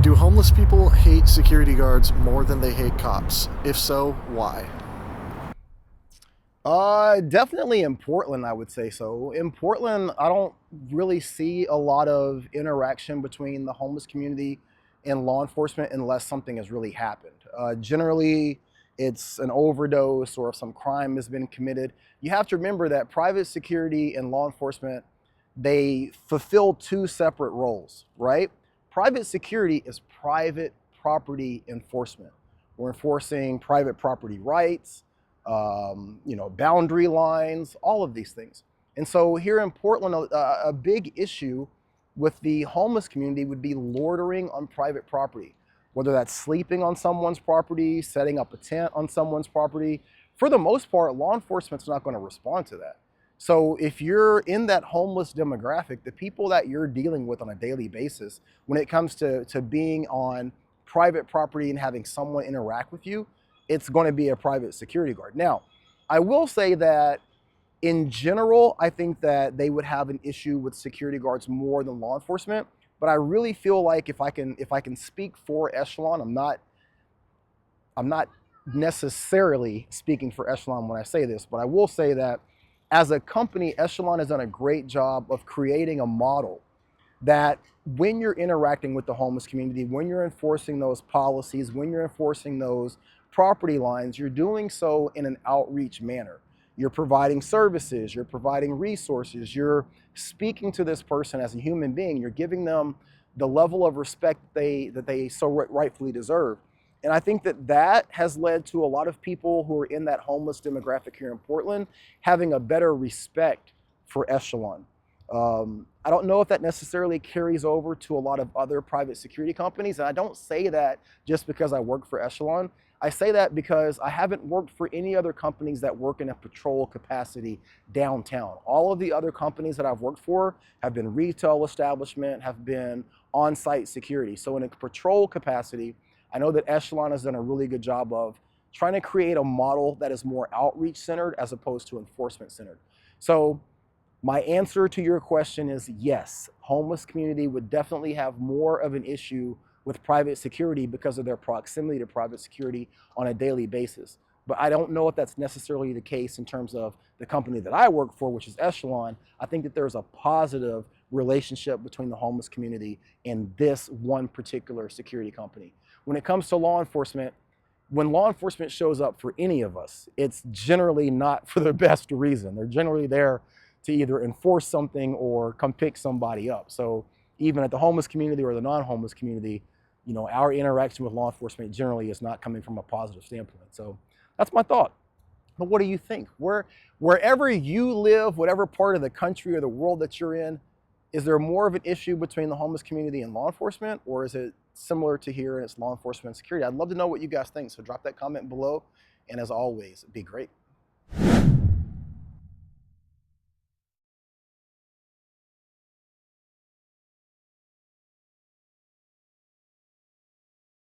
Do homeless people hate security guards more than they hate cops? If so, why? Definitely in Portland, I would say so. In Portland, I don't really see a lot of interaction between the homeless community and law enforcement unless something has really happened. Generally, it's an overdose or if some crime has been committed. You have to remember that private security and law enforcement, they fulfill two separate roles, right? Private security is private property enforcement. We're enforcing private property rights, boundary lines, all of these things. And so here in Portland, a big issue with the homeless community would be loitering on private property, whether that's sleeping on someone's property, setting up a tent on someone's property. For the most part, law enforcement's not going to respond to that. So if you're in that homeless demographic, the people that you're dealing with on a daily basis, when it comes to being on private property and having someone interact with you, it's going to be a private security guard. Now, I will say that in general, I think that they would have an issue with security guards more than law enforcement. But I really feel like if I can speak for Echelon, I'm not necessarily speaking for Echelon when I say this, but I will say that as a company, Echelon has done a great job of creating a model that when you're interacting with the homeless community, when you're enforcing those policies, when you're enforcing those property lines, you're doing so in an outreach manner. You're providing services, you're providing resources, you're speaking to this person as a human being, you're giving them the level of respect that they so rightfully deserve. And I think that has led to a lot of people who are in that homeless demographic here in Portland having a better respect for Echelon. I don't know if that necessarily carries over to a lot of other private security companies. And I don't say that just because I work for Echelon. I say that because I haven't worked for any other companies that work in a patrol capacity downtown. All of the other companies that I've worked for have been retail establishment, have been on-site security. So in a patrol capacity, I know that Echelon has done a really good job of trying to create a model that is more outreach centered as opposed to enforcement centered. So my answer to your question is yes, homeless community would definitely have more of an issue with private security because of their proximity to private security on a daily basis. But I don't know if that's necessarily the case in terms of the company that I work for, which is Echelon. I think that there's a positive relationship between the homeless community and this one particular security company. When it comes to law enforcement, when law enforcement shows up for any of us, it's generally not for the best reason. They're generally there to either enforce something or come pick somebody up. So even at the homeless community or the non-homeless community, our interaction with law enforcement generally is not coming from a positive standpoint. So that's my thought. But what do you think? Wherever you live, whatever part of the country or the world that you're in, is there more of an issue between the homeless community and law enforcement, or is it similar to here and it's law enforcement and security? I'd love to know what you guys think. So drop that comment below. And as always, be great.